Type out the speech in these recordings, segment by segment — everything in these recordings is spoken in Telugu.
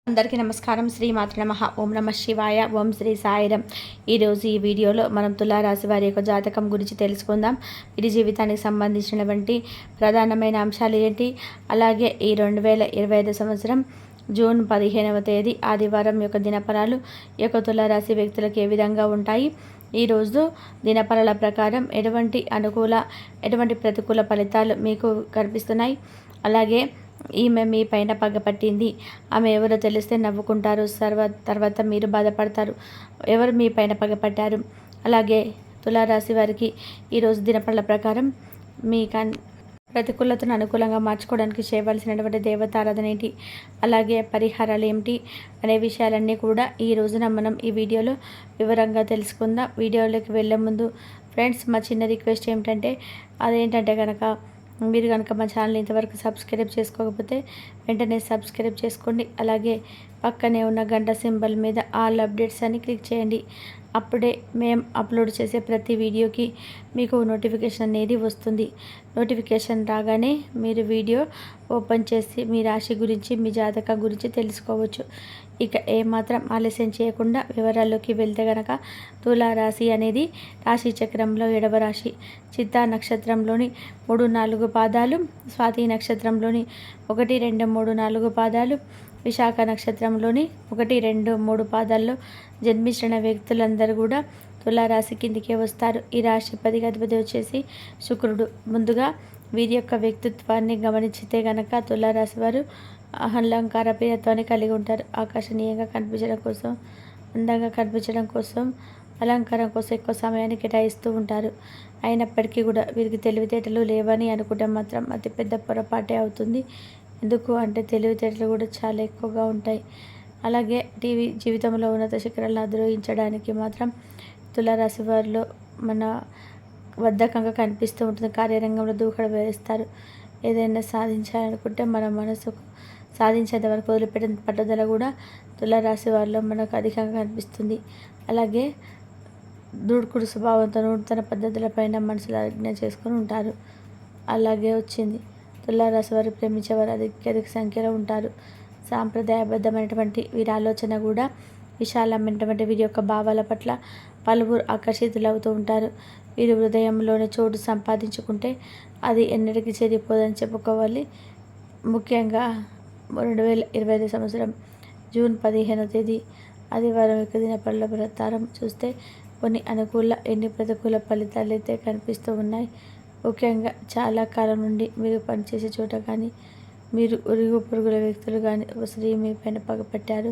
అందరికీ నమస్కారం. శ్రీమాతృ నమః. ఓం నమః శివాయ. ఓం శ్రీ సాయిరం. ఈరోజు ఈ వీడియోలో మనం తులారాశి వారి యొక్క జాతకం గురించి తెలుసుకుందాం. వీరి జీవితానికి సంబంధించినటువంటి ప్రధానమైన అంశాలు ఏంటి, అలాగే ఈ 2025 సంవత్సరం జూన్ 15వ తేదీ ఆదివారం యొక్క దినఫలాలు ఈ యొక్క తులారాశి వ్యక్తులకు ఏ విధంగా ఉంటాయి, ఈరోజు దినఫలాల ప్రకారం ఎటువంటి అనుకూల ఎటువంటి ప్రతికూల ఫలితాలు మీకు కనిపిస్తున్నాయి, అలాగే ఈమె మీ పైన పగపట్టింది, ఆమె ఎవరో తెలిస్తే నవ్వుకుంటారు, తర్వాత మీరు బాధపడతారు, ఎవరు మీ పైన పగపట్టారు. అలాగే తులారాశి వారికి ఈరోజు దినఫలాల ప్రకారం మీ ప్రతికూలతను అనుకూలంగా మార్చుకోవడానికి చేయవలసినటువంటి దేవతారాధన ఏంటి, అలాగే పరిహారాలు ఏమిటి అనే విషయాలన్నీ కూడా ఈ రోజున మనం ఈ వీడియోలో వివరంగా తెలుసుకుందాం. వీడియోలోకి వెళ్ళే ముందు ఫ్రెండ్స్, మా చిన్న రిక్వెస్ట్ ఏమిటంటే అదేంటంటే కనుక మీరు కనుక మా ఛానల్ ఇంతవరకు సబ్స్క్రైబ్ చేసుకోకపోతే వెంటనే సబ్స్క్రైబ్ చేసుకోండి. అలాగే పక్కనే ఉన్న గంట సింబల్ మీద ఆల్ అప్డేట్స్ అని క్లిక్ చేయండి. అప్పుడే మేము అప్లోడ్ చేసే ప్రతి వీడియోకి మీకు నోటిఫికేషన్ అనేది వస్తుంది. నోటిఫికేషన్ రాగానే మీరు వీడియో ఓపెన్ చేసి మీ రాశి గురించి, మీ జాతకం గురించి తెలుసుకోవచ్చు. ఇక ఏమాత్రం ఆలస్యం చేయకుండా వివరాల్లోకి వెళ్తే గనక తులారాశి అనేది రాశి చక్రంలో 7వ రాశి. చిత్తా నక్షత్రంలోని 3-4 పాదాలు, స్వాతి నక్షత్రంలోని 1, 2, 3, 4 పాదాలు, విశాఖ నక్షత్రంలోని 1, 2, 3 పాదాల్లో జన్మించిన వ్యక్తులందరూ కూడా తులారాశి కిందికే వస్తారు. ఈ రాశి 10వ అధిపతి వచ్చేసి శుక్రుడు. ముందుగా వీరి యొక్క వ్యక్తిత్వాన్ని గమనించితే గనక తులారాశి వారు అలంకార ప్రియత్వాన్ని కలిగి ఉంటారు. ఆకర్షణీయంగా కనిపించడం కోసం, అందంగా కనిపించడం కోసం, అలంకారం కోసం ఎక్కువ సమయాన్ని కేటాయిస్తూ ఉంటారు. అయినప్పటికీ కూడా వీరికి తెలివితేటలు లేవని అనుకుంటే మాత్రం అతిపెద్ద పొరపాటే అవుతుంది. ఎందుకు అంటే తెలివితేటలు కూడా చాలా ఎక్కువగా ఉంటాయి. అలాగే జీవితంలో ఉన్నత శిఖరాలను అధిరోహించడానికి మాత్రం తులారాశి వారిలో మన బద్ధకంగా కనిపిస్తూ ఉంటుంది. కార్యరంగంలో దూకడ వేస్తారు. ఏదైనా సాధించాలనుకుంటే మన మనసుకు సాధించేంత వరకు వదిలిపెట్టిన పట్టుదల కూడా తులారాశి వారిలో మనకు అధికంగా కనిపిస్తుంది. అలాగే దూడుకుడు స్వభావంతో నూతన పద్ధతులపైన మనసులో ఆజ్ఞ చేసుకొని ఉంటారు. అలాగే వచ్చింది తులారాశి వారు ప్రేమించేవారు అధిక సంఖ్యలో ఉంటారు. సాంప్రదాయబద్ధమైనటువంటి వీరి ఆలోచన కూడా విశాలమైనటువంటి వీరి యొక్క భావాల పట్ల పలువురు ఆకర్షితులవుతూ ఉంటారు. వీరు హృదయంలోని చోటు సంపాదించుకుంటే అది ఎన్నటికీ చెరిపోదని చెప్పుకోవాలి. ముఖ్యంగా 2025 సంవత్సరం జూన్ 15వ తేదీ ఆదివారం యొక్క దినఫలాల ప్రకారం చూస్తే కొన్ని అనుకూల, ఎన్ని ప్రతికూల ఫలితాలు అయితే కనిపిస్తూ ఉన్నాయి. ముఖ్యంగా చాలా కాలం నుండి మీరు పనిచేసే చోట కానీ, మీరు ఉరుగు పొరుగుల వ్యక్తులు కానీ స్త్రీ మీ పైన పగపట్టారు.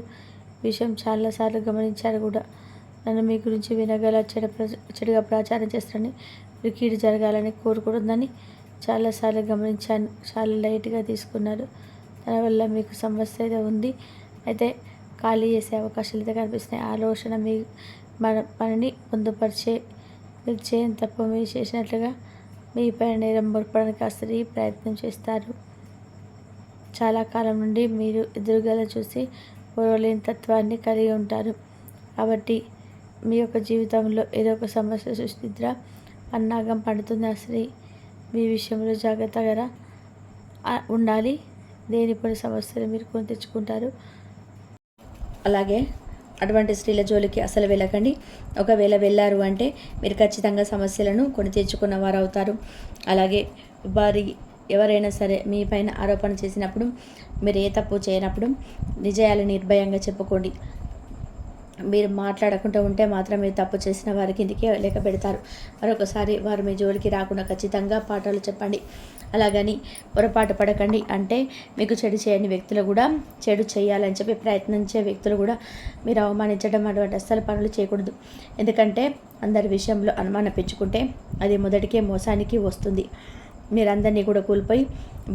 విషయం చాలాసార్లు గమనించారు కూడా. నన్ను మీ గురించి వినగల చెడుగా ప్రచారం చేస్తారని, మీరు కీడు జరగాలని కోరుకుంటుందని చాలాసార్లు గమనించాను. చాలా లైట్గా తీసుకున్నారు. దానివల్ల మీకు సమస్య అయితే ఉంది. అయితే ఖాళీ చేసే అవకాశాలు అయితే కనిపిస్తున్నాయి. ఆలోచన మన పనిని పొందుపరిచే, మీరు చేయని తప్పు మీరు చేసినట్లుగా మీ పైన నేరం మోపడానికి ఆ స్త్రీ ప్రయత్నం చేస్తారు. చాలా కాలం నుండి మీరు ఎదురుగల చూసి ఓర్వలేని తత్వాన్ని కలిగి ఉంటారు. కాబట్టి మీ యొక్క జీవితంలో ఏదో ఒక సమస్య సృష్టిద్ర పన్నాగం పడుతుంది. ఆ స్త్రీ మీ విషయంలో జాగ్రత్తగా ఉండాలి. దేనిపై సమస్యలు మీరు కొని తెచ్చుకుంటారు. అలాగే అటువంటి స్త్రీల జోలికి అసలు వెళ్ళకండి. ఒకవేళ వెళ్ళారు అంటే మీరు ఖచ్చితంగా సమస్యలను కొని తెచ్చుకున్న వారు అవుతారు. అలాగే ఎవరైనా సరే మీ పైన ఆరోపణ చేసినప్పుడు, మీరు ఏ తప్పు చేయనప్పుడు నిజాలు నిర్భయంగా చెప్పుకోండి. మీరు మాట్లాడకుండా ఉంటే మాత్రం మీరు తప్పు చేసిన వారికి ఇందుకే లెక్క పెడతారు. మరొకసారి వారు మీ జోలికి రాకుండా ఖచ్చితంగా పాఠాలు చెప్పండి. అలాగని పొరపాటు పడకండి. అంటే మీకు చెడు చేయని వ్యక్తులు కూడా చెడు చేయాలని చెప్పి ప్రయత్నించే వ్యక్తులు కూడా మీరు అవమానించడం అటువంటి అస్సలు పనులు చేయకూడదు. ఎందుకంటే అందరి విషయంలో అనుమానం పెంచుకుంటే అది మొదటికే మోసానికి వస్తుంది. మీరందరినీ కూడా కోల్పోయి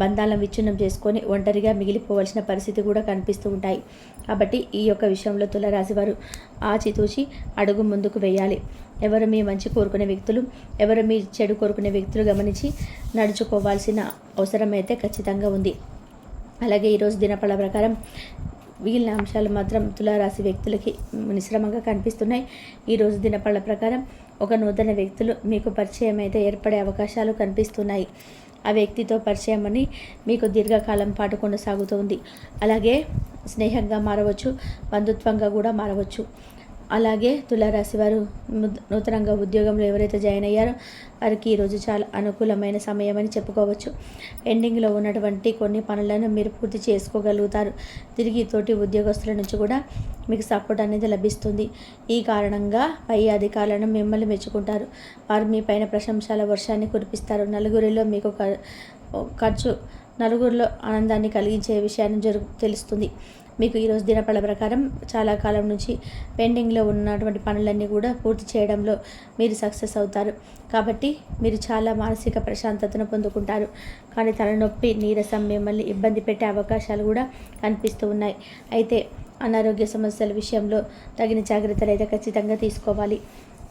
బంధాలను విచ్ఛిన్నం చేసుకొని ఒంటరిగా మిగిలిపోవాల్సిన పరిస్థితి కూడా కనిపిస్తూ ఉంటాయి. కాబట్టి ఈ యొక్క విషయంలో తులారాశి వారు ఆచితూచి అడుగు ముందుకు వేయాలి. ఎవరు మీ మంచి కోరుకునే వ్యక్తులు, ఎవరు మీ చెడు కోరుకునే వ్యక్తులు గమనించి నడుచుకోవాల్సిన అవసరం అయితే ఖచ్చితంగా ఉంది. అలాగే ఈరోజు దినఫల ప్రకారం మిగిలిన అంశాలు మాత్రం తులారాశి వ్యక్తులకి మిశ్రమంగా కనిపిస్తున్నాయి. ఈరోజు దినఫల ప్రకారం ఒక నూతన వ్యక్తులు మీకు పరిచయం అయితే ఏర్పడే అవకాశాలు కనిపిస్తున్నాయి. ఆ వ్యక్తితో పరిచయం అని మీకు దీర్ఘకాలం పాటు కొనసాగుతుంది. అలాగే స్నేహంగా మారవచ్చు, బంధుత్వంగా కూడా మారవచ్చు. అలాగే తులారాశి వారు నూతనంగా ఉద్యోగంలో ఎవరైతే జాయిన్ అయ్యారో వారికి ఈరోజు చాలా అనుకూలమైన సమయం అని చెప్పుకోవచ్చు. పెండింగ్లో ఉన్నటువంటి కొన్ని పనులను మీరు పూర్తి చేసుకోగలుగుతారు. తిరిగి తోటి ఉద్యోగస్తుల నుంచి కూడా మీకు సపోర్ట్ అనేది లభిస్తుంది. ఈ కారణంగా పై అధికారులను మిమ్మల్ని మెచ్చుకుంటారు. వారు మీ పైన ప్రశంసల వర్షాన్ని కురిపిస్తారు. నలుగురిలో మీకు ఖర్చు నలుగురిలో ఆనందాన్ని కలిగించే విషయాన్ని తెలుస్తుంది. మీకు ఈరోజు దినఫల ప్రకారం చాలా కాలం నుంచి పెండింగ్లో ఉన్నటువంటి పనులన్నీ కూడా పూర్తి చేయడంలో మీరు సక్సెస్ అవుతారు. కాబట్టి మీరు చాలా మానసిక ప్రశాంతతను పొందుకుంటారు. కానీ తలనొప్పి, నీరసం మిమ్మల్ని ఇబ్బంది పెట్టే అవకాశాలు కూడా కనిపిస్తూ ఉన్నాయి. అయితే అనారోగ్య సమస్యల విషయంలో తగిన జాగ్రత్తలు అయితే ఖచ్చితంగా తీసుకోవాలి.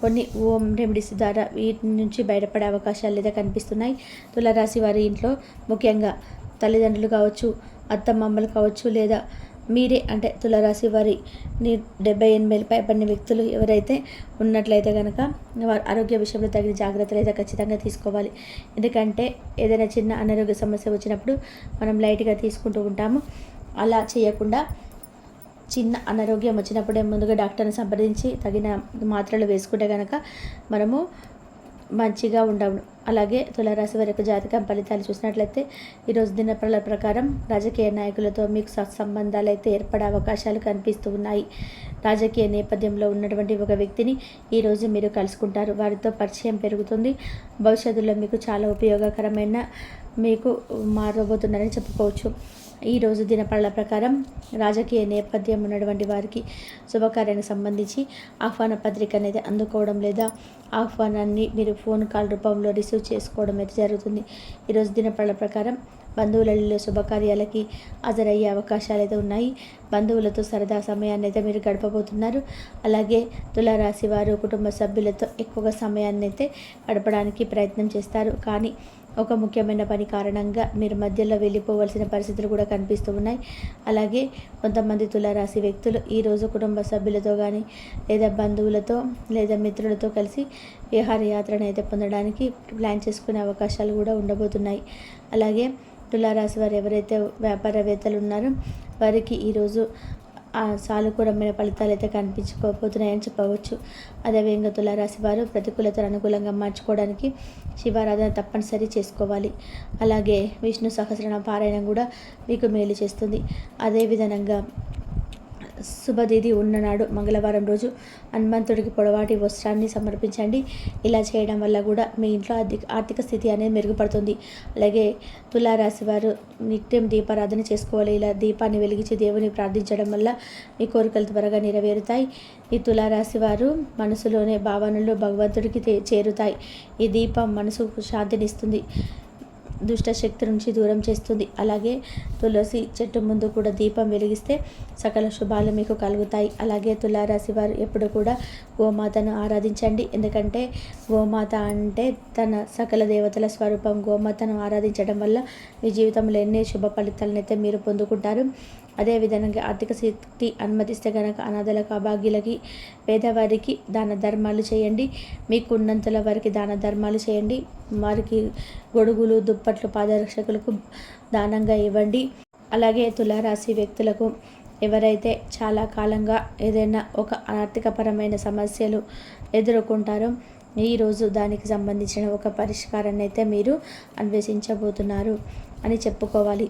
కొన్ని హోమ్ రెమెడీస్ ద్వారా వీటి నుంచి బయటపడే అవకాశాలు అయితే కనిపిస్తున్నాయి. తులారాశి వారి ఇంట్లో ముఖ్యంగా తల్లిదండ్రులు కావచ్చు, అత్తమామలు కావచ్చు, లేదా మీరే అంటే తులారాశి వారి 70-80 పైబడిన వ్యక్తులు ఎవరైతే ఉన్నట్లయితే కనుక వారి ఆరోగ్య విషయంలో తగిన జాగ్రత్తలు అయితే ఖచ్చితంగా తీసుకోవాలి. ఎందుకంటే ఏదైనా చిన్న అనారోగ్య సమస్య వచ్చినప్పుడు మనం లైట్గా తీసుకుంటూ ఉంటాము. అలా చేయకుండా చిన్న అనారోగ్యం వచ్చినప్పుడే ముందుగా డాక్టర్ని సంప్రదించి తగిన మాత్రలు వేసుకుంటే కనుక మనము మంచిగా ఉండవు. అలాగే తులారాశి వారి యొక్క జాతకం ఫలితాలు చూసినట్లయితే ఈరోజు దినఫల ప్రకారం రాజకీయ నాయకులతో మీకు సత్సంబంధాలు అయితే ఏర్పడే అవకాశాలు కనిపిస్తూ ఉన్నాయి. రాజకీయ నేపథ్యంలో ఉన్నటువంటి ఒక వ్యక్తిని ఈరోజు మీరు కలుసుకుంటారు. వారితో పరిచయం పెరుగుతుంది. భవిష్యత్తులో మీకు చాలా ఉపయోగకరమైన మీకు మారబోతున్నారని చెప్పుకోవచ్చు. ఈరోజు దినఫలాల ప్రకారం రాజకీయ నేపథ్యం ఉన్నటువంటి వారికి శుభకార్యానికి సంబంధించి ఆహ్వాన పత్రిక అనేది అందుకోవడం లేదా ఆహ్వానాన్ని మీరు ఫోన్ కాల్ రూపంలో రిసీవ్ చేసుకోవడం అయితే జరుగుతుంది. ఈరోజు దినఫలాల ప్రకారం బంధువులలో శుభకార్యాలకి హాజరయ్యే అవకాశాలు అయితే ఉన్నాయి. బంధువులతో సరదా సమయాన్ని అయితే మీరు గడపబోతున్నారు. అలాగే తులారాశి వారు కుటుంబ సభ్యులతో ఎక్కువగా సమయాన్ని అయితే గడపడానికి ప్రయత్నం చేస్తారు. కానీ ఒక ముఖ్యమైన పని కారణంగా మీరు మధ్యలో వెళ్ళిపోవలసిన పరిస్థితులు కూడా కనిపిస్తూ ఉన్నాయి. అలాగే కొంతమంది తులారాశి వ్యక్తులు ఈరోజు కుటుంబ సభ్యులతో కానీ లేదా బంధువులతో లేదా మిత్రులతో కలిసి విహారయాత్రను అయితే పొందడానికి ప్లాన్ చేసుకునే అవకాశాలు కూడా ఉండబోతున్నాయి. అలాగే తులారాశి వారు ఎవరైతే వ్యాపారవేత్తలు ఉన్నారో వారికి ఈరోజు సానుకూలమైన ఫలితాలు అయితే కనిపించుకోబోతున్నాయని చెప్పవచ్చు. అదేవిధంగా తులారాశి వారు ప్రతికూలతను అనుకూలంగా మార్చుకోవడానికి శివారాధన తప్పనిసరి చేసుకోవాలి. అలాగే విష్ణు సహస్రనామ పారాయణం కూడా మీకు మేలు చేస్తుంది. అదేవిధంగా శుభతిథి ఉన్ననాడు మంగళవారం రోజు హనుమంతుడికి పొడవాటి వస్త్రాన్ని సమర్పించండి. ఇలా చేయడం వల్ల కూడా మీ ఇంట్లో ఆర్థిక స్థితి అనేది మెరుగుపడుతుంది. అలాగే తులారాశి వారు నిత్యం దీపారాధన చేసుకోవాలి. ఇలా దీపాన్ని వెలిగించి దేవుని ప్రార్థించడం వల్ల మీ కోరికలు త్వరగా నెరవేరుతాయి. ఈ తులారాశి వారు మనసులోనే భావనలు భగవంతుడికి చేరుతాయి. ఈ దీపం మనసుకు శాంతినిస్తుంది, దుష్ట శక్తి నుంచి దూరం చేస్తుంది. అలాగే తులసి చెట్టు ముందు కూడా దీపం వెలిగిస్తే సకల శుభాలు మీకు కలుగుతాయి. అలాగే తులారాశి వారు ఎప్పుడు కూడా గోమాతను ఆరాధించండి. ఎందుకంటే గోమాత అంటే తన సకల దేవతల స్వరూపం. గోమాతను ఆరాధించడం వల్ల మీ జీవితంలో ఎన్నో శుభ ఫలితాలను అయితే మీరు పొందుకుంటారు. అదేవిధంగా ఆర్థిక స్థితి అనుమతిస్తే కనుక అనాథలకు, అభాగ్యులకి, పేదవారికి దాన ధర్మాలు చేయండి. మీకున్నంతల వారికి దాన ధర్మాలు చేయండి. వారికి గొడుగులు, దుప్పట్లు, పాదరక్షకులకు దానంగా ఇవ్వండి. అలాగే తులారాశి వ్యక్తులకు ఎవరైతే చాలా కాలంగా ఏదైనా ఒక ఆర్థికపరమైన సమస్యలు ఎదుర్కొంటారో ఈరోజు దానికి సంబంధించిన ఒక పరిష్కారాన్ని అయితే మీరు అన్వేషించబోతున్నారు అని చెప్పుకోవాలి.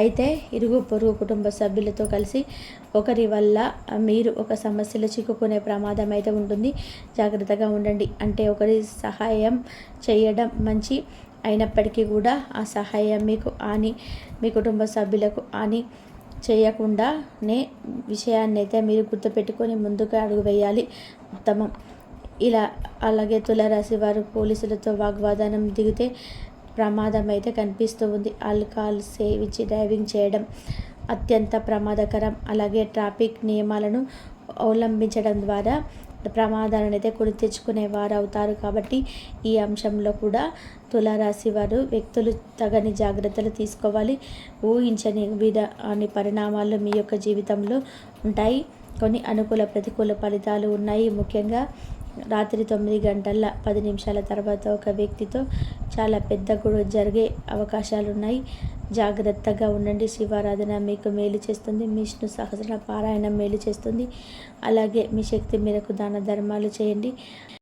అయితే ఇరుగు పొరుగు కుటుంబ సభ్యులతో కలిసి ఒకరి వల్ల మీరు ఒక సమస్యలో చిక్కుకునే ప్రమాదం అయితే ఉంటుంది. జాగ్రత్తగా ఉండండి. అంటే ఒకరి సహాయం చేయడం మంచి అయినప్పటికీ కూడా ఆ సహాయం మీకు మీ కుటుంబ సభ్యులకు చేయకుండానే విషయాన్ని అయితే మీరు గుర్తుపెట్టుకొని ముందుకు అడుగు వేయాలి, ఉత్తమం. అలాగే తులారాశి వారు పోలీసులతో వాగ్వాదనం దిగితే ప్రమాదం అయితే కనిపిస్తూ ఉంది. ఆల్కహాల్ సేవించి డ్రైవింగ్ చేయడం అత్యంత ప్రమాదకరం. అలాగే ట్రాఫిక్ నియమాలను అవలంబించడం ద్వారా ప్రమాదాలను అయితే కొని తెచ్చుకునే వారు అవుతారు. కాబట్టి ఈ అంశంలో కూడా తులారాశి వారు వ్యక్తులు తగని జాగ్రత్తలు తీసుకోవాలి. ఊహించని విధాని పరిణామాలు మీ యొక్క జీవితంలో ఉంటాయి. కొన్ని అనుకూల ప్రతికూల ఫలితాలు ఉన్నాయి. ముఖ్యంగా రాత్రి 9 గంటల 10 నిమిషాల తర్వాత ఒక వ్యక్తితో చాలా పెద్ద గొడవ జరిగే అవకాశాలు ఉన్నాయి. జాగ్రత్తగా ఉండండి. శివారాధన మీకు మేలు చేస్తుంది. విష్ణు సహస్ర పారాయణం మేలు చేస్తుంది. అలాగే మీ శక్తి మేరకు దాన ధర్మాలు చేయండి.